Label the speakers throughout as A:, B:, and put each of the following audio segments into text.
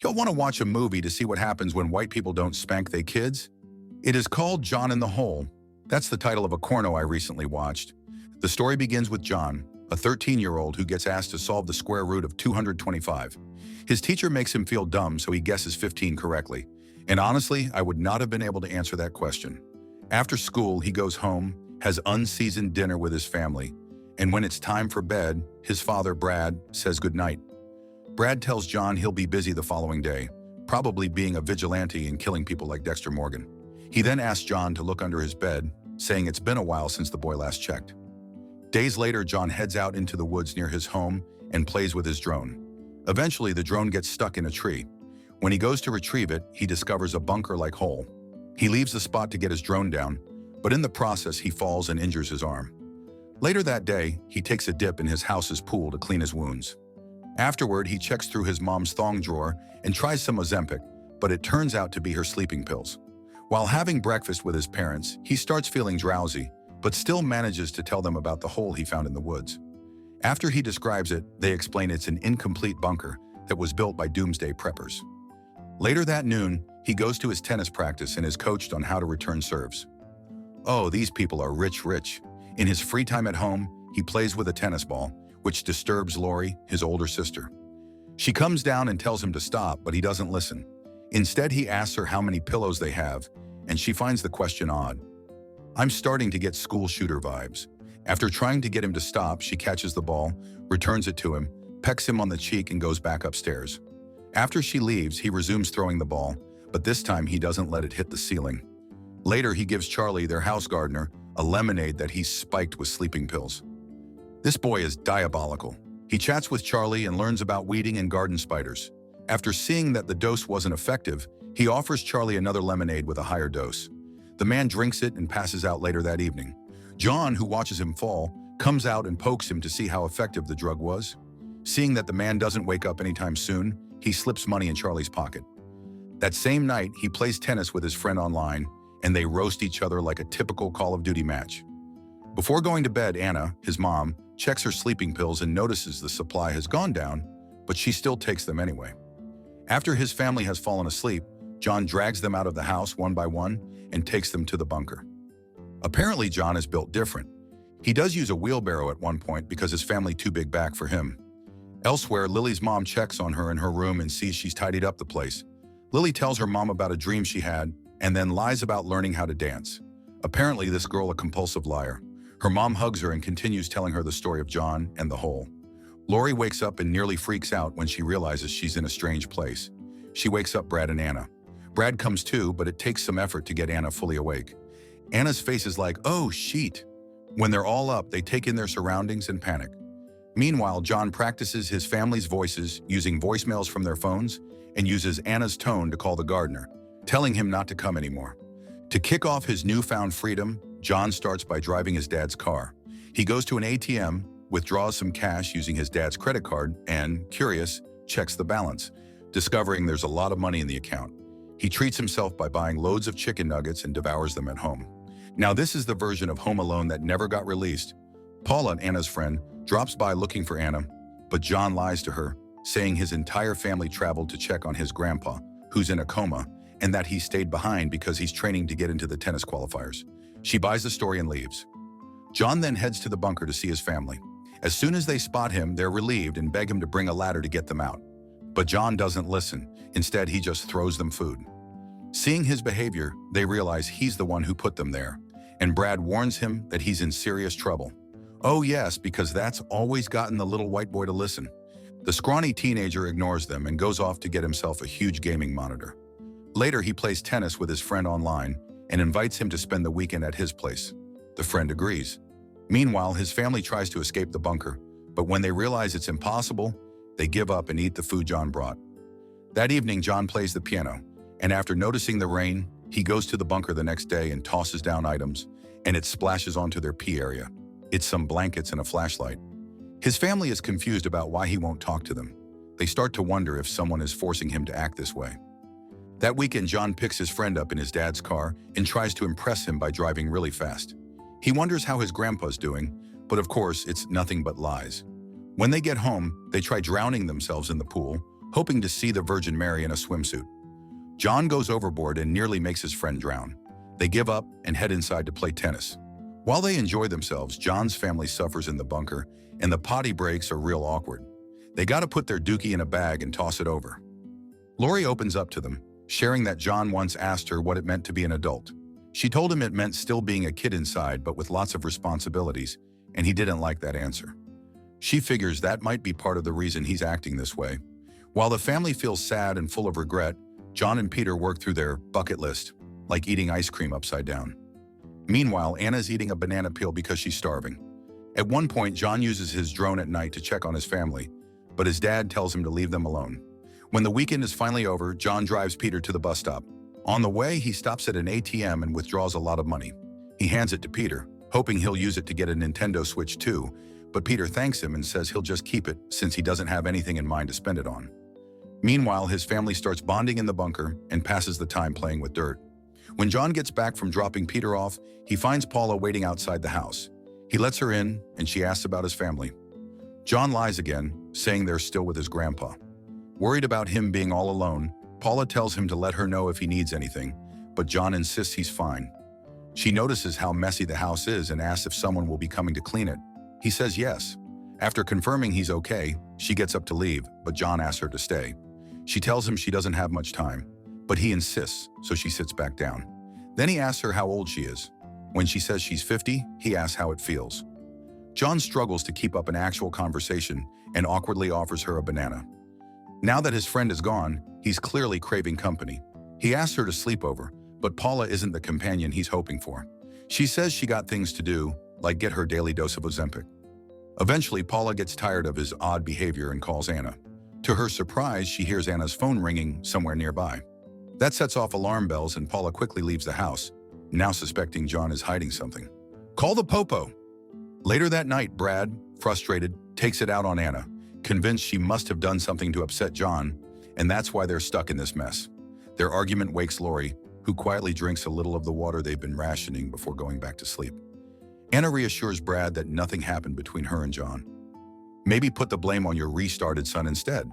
A: You'll want to watch a movie to see what happens when white people don't spank their kids. It is called John in the Hole. That's the title of a corno I recently watched. The story begins with John, a 13-year-old who gets asked to solve the square root of 225. His teacher makes him feel dumb, so he guesses 15 correctly. And honestly, I would not have been able to answer that question. After school, he goes home, has unseasoned dinner with his family, and when it's time for bed, his father, Brad, says goodnight. Brad tells John he'll be busy the following day, probably being a vigilante and killing people like Dexter Morgan. He then asks John to look under his bed, saying it's been a while since the boy last checked. Days later, John heads out into the woods near his home and plays with his drone. Eventually, the drone gets stuck in a tree. When he goes to retrieve it, he discovers a bunker-like hole. He leaves the spot to get his drone down, but in the process, he falls and injures his arm. Later that day, he takes a dip in his house's pool to clean his wounds. Afterward, he checks through his mom's thong drawer and tries some Ozempic, but it turns out to be her sleeping pills. While having breakfast with his parents, he starts feeling drowsy, but still manages to tell them about the hole he found in the woods. After he describes it, they explain it's an incomplete bunker that was built by doomsday preppers. Later that noon, he goes to his tennis practice and is coached on how to return serves. Oh, these people are rich. In his free time at home, he plays with a tennis ball, which disturbs Lori, his older sister. She comes down and tells him to stop, but he doesn't listen. Instead, he asks her how many pillows they have, and she finds the question odd. I'm starting to get school shooter vibes. After trying to get him to stop, she catches the ball, returns it to him, pecks him on the cheek, and goes back upstairs. After she leaves, he resumes throwing the ball, but this time he doesn't let it hit the ceiling. Later, he gives Charlie, their house gardener, a lemonade that he's spiked with sleeping pills. This boy is diabolical. He chats with Charlie and learns about weeding and garden spiders. After seeing that the dose wasn't effective, he offers Charlie another lemonade with a higher dose. The man drinks it and passes out later that evening. John, who watches him fall, comes out and pokes him to see how effective the drug was. Seeing that the man doesn't wake up anytime soon, he slips money in Charlie's pocket. That same night, he plays tennis with his friend online, and they roast each other like a typical Call of Duty match. Before going to bed, Anna, his mom, checks her sleeping pills and notices the supply has gone down, but she still takes them anyway. After his family has fallen asleep, John drags them out of the house one by one and takes them to the bunker. Apparently, John is built different. He does use a wheelbarrow at one point because his family too big back for him. Elsewhere, Lily's mom checks on her in her room and sees she's tidied up the place. Lily tells her mom about a dream she had and then lies about learning how to dance. Apparently, this girl a compulsive liar. Her mom hugs her and continues telling her the story of John and the hole. Lori wakes up and nearly freaks out when she realizes she's in a strange place. She wakes up Brad and Anna. Brad comes too, but it takes some effort to get Anna fully awake. Anna's face is like, oh, sheet. When they're all up, they take in their surroundings and panic. Meanwhile, John practices his family's voices using voicemails from their phones and uses Anna's tone to call the gardener, telling him not to come anymore. To kick off his newfound freedom, John starts by driving his dad's car. He goes to an ATM, withdraws some cash using his dad's credit card, and, curious, checks the balance, discovering there's a lot of money in the account. He treats himself by buying loads of chicken nuggets and devours them at home. Now, this is the version of Home Alone that never got released. Paula, Anna's friend, drops by looking for Anna, but John lies to her, saying his entire family traveled to check on his grandpa, who's in a coma, and that he stayed behind because he's training to get into the tennis qualifiers. She buys the story and leaves. John then heads to the bunker to see his family. As soon as they spot him, they're relieved and beg him to bring a ladder to get them out. But John doesn't listen. Instead, he just throws them food. Seeing his behavior, they realize he's the one who put them there, and Brad warns him that he's in serious trouble. Oh yes, because that's always gotten the little white boy to listen. The scrawny teenager ignores them and goes off to get himself a huge gaming monitor. Later, he plays tennis with his friend online and invites him to spend the weekend at his place. The friend agrees. Meanwhile, his family tries to escape the bunker, but when they realize it's impossible, they give up and eat the food John brought. That evening, John plays the piano, and after noticing the rain, he goes to the bunker the next day and tosses down items, and it splashes onto their pee area. It's some blankets and a flashlight. His family is confused about why he won't talk to them. They start to wonder if someone is forcing him to act this way. That weekend, John picks his friend up in his dad's car and tries to impress him by driving really fast. He wonders how his grandpa's doing, but of course, it's nothing but lies. When they get home, they try drowning themselves in the pool, hoping to see the Virgin Mary in a swimsuit. John goes overboard and nearly makes his friend drown. They give up and head inside to play tennis. While they enjoy themselves, John's family suffers in the bunker, and the potty breaks are real awkward. They gotta put their dookie in a bag and toss it over. Lori opens up to them, sharing that John once asked her what it meant to be an adult. She told him it meant still being a kid inside, but with lots of responsibilities, and he didn't like that answer. She figures that might be part of the reason he's acting this way. While the family feels sad and full of regret, John and Peter work through their bucket list, like eating ice cream upside down. Meanwhile, Anna's eating a banana peel because she's starving. At one point, John uses his drone at night to check on his family, but his dad tells him to leave them alone. When the weekend is finally over, John drives Peter to the bus stop. On the way, he stops at an ATM and withdraws a lot of money. He hands it to Peter, hoping he'll use it to get a Nintendo Switch too, but Peter thanks him and says he'll just keep it since he doesn't have anything in mind to spend it on. Meanwhile, his family starts bonding in the bunker and passes the time playing with dirt. When John gets back from dropping Peter off, he finds Paula waiting outside the house. He lets her in, and she asks about his family. John lies again, saying they're still with his grandpa. Worried about him being all alone, Paula tells him to let her know if he needs anything, but John insists he's fine. She notices how messy the house is and asks if someone will be coming to clean it. He says yes. After confirming he's okay, she gets up to leave, but John asks her to stay. She tells him she doesn't have much time, but he insists, so she sits back down. Then he asks her how old she is. When she says she's 50, he asks how it feels. John struggles to keep up an actual conversation and awkwardly offers her a banana. Now that his friend is gone, he's clearly craving company. He asks her to sleep over, but Paula isn't the companion he's hoping for. She says she got things to do, like get her daily dose of Ozempic. Eventually, Paula gets tired of his odd behavior and calls Anna. To her surprise, she hears Anna's phone ringing somewhere nearby. That sets off alarm bells and Paula quickly leaves the house, now suspecting John is hiding something. Call the popo! Later that night, Brad, frustrated, takes it out on Anna, convinced she must have done something to upset John, and that's why they're stuck in this mess. Their argument wakes Lori, who quietly drinks a little of the water they've been rationing before going back to sleep. Anna reassures Brad that nothing happened between her and John. Maybe put the blame on your restarted son instead.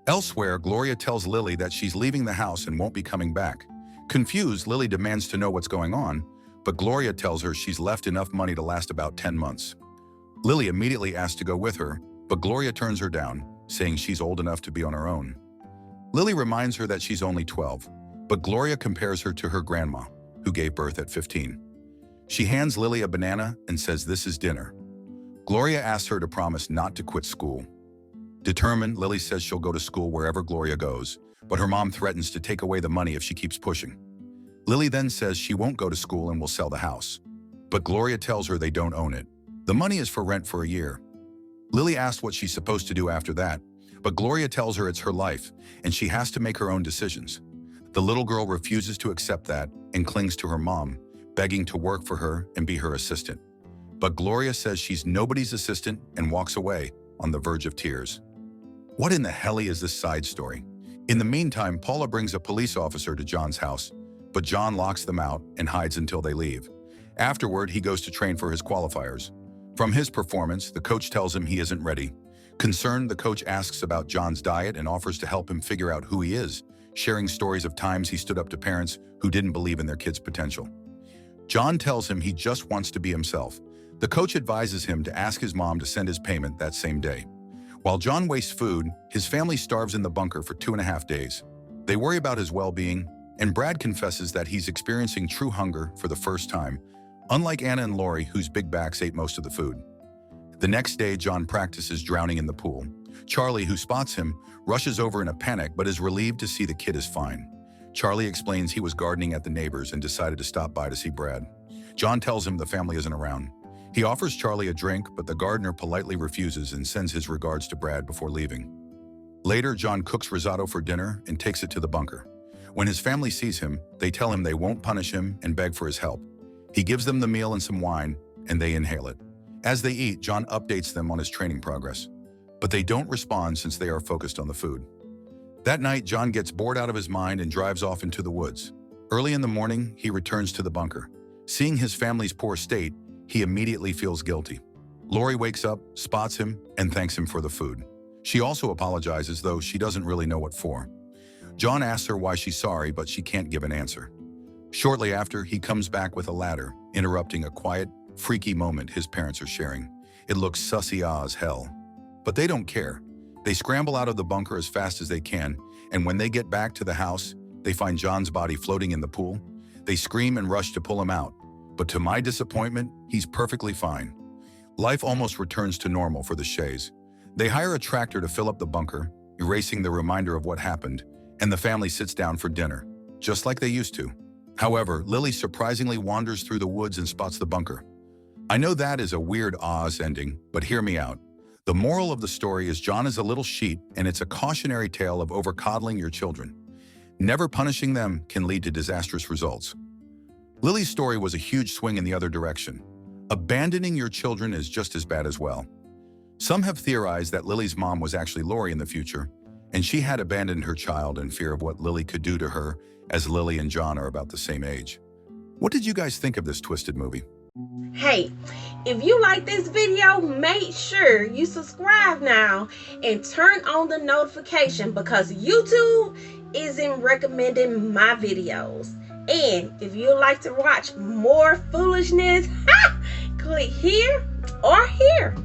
A: Elsewhere, Gloria tells Lily that she's leaving the house and won't be coming back. Confused, Lily demands to know what's going on, but Gloria tells her she's left enough money to last about 10 months. Lily immediately asks to go with her, but Gloria turns her down, saying she's old enough to be on her own. Lily reminds her that she's only 12, but Gloria compares her to her grandma, who gave birth at 15. She hands Lily a banana and says this is dinner. Gloria asks her to promise not to quit school. Determined, Lily says she'll go to school wherever Gloria goes, but her mom threatens to take away the money if she keeps pushing. Lily then says she won't go to school and will sell the house. But Gloria tells her they don't own it. The money is for rent for a year. Lily asks what she's supposed to do after that, but Gloria tells her it's her life, and she has to make her own decisions. The little girl refuses to accept that and clings to her mom, begging to work for her and be her assistant. But Gloria says she's nobody's assistant and walks away, on the verge of tears. What in the hell is this side story? In the meantime, Paula brings a police officer to John's house, but John locks them out and hides until they leave. Afterward, he goes to train for his qualifiers. From his performance, the coach tells him he isn't ready. Concerned, the coach asks about John's diet and offers to help him figure out who he is, sharing stories of times he stood up to parents who didn't believe in their kid's potential. John tells him he just wants to be himself. The coach advises him to ask his mom to send his payment that same day. While John wastes food, his family starves in the bunker for 2.5 days. They worry about his well-being, and Brad confesses that he's experiencing true hunger for the first time, unlike Anna and Lori, whose big backs ate most of the food. The next day, John practices drowning in the pool. Charlie, who spots him, rushes over in a panic but is relieved to see the kid is fine. Charlie explains he was gardening at the neighbors and decided to stop by to see Brad. John tells him the family isn't around. He offers Charlie a drink, but the gardener politely refuses and sends his regards to Brad before leaving. Later, John cooks risotto for dinner and takes it to the bunker. When his family sees him, they tell him they won't punish him and beg for his help. He gives them the meal and some wine, and they inhale it. As they eat, John updates them on his training progress, but they don't respond since they are focused on the food. That night, John gets bored out of his mind and drives off into the woods. Early in the morning, he returns to the bunker. Seeing his family's poor state, he immediately feels guilty. Lori wakes up, spots him, and thanks him for the food. She also apologizes, though she doesn't really know what for. John asks her why she's sorry, but she can't give an answer. Shortly after, he comes back with a ladder, interrupting a quiet, freaky moment his parents are sharing. It looks sussy as hell. But they don't care. They scramble out of the bunker as fast as they can, and when they get back to the house, they find John's body floating in the pool. They scream and rush to pull him out. But to my disappointment, he's perfectly fine. Life almost returns to normal for the Shays. They hire a tractor to fill up the bunker, erasing the reminder of what happened, and the family sits down for dinner, just like they used to. However, Lily surprisingly wanders through the woods and spots the bunker. I know that is a weird Oz ending, but hear me out. The moral of the story is John is a little sheep, and it's a cautionary tale of over-coddling your children. Never punishing them can lead to disastrous results. Lily's story was a huge swing in the other direction. Abandoning your children is just as bad as well. Some have theorized that Lily's mom was actually Lori in the future, and she had abandoned her child in fear of what Lily could do to her, as Lily and John are about the same age. What did you guys think of this twisted movie?
B: Hey, if you like this video, make sure you subscribe now and turn on the notification because YouTube isn't recommending my videos. And if you like to watch more foolishness, click here or here.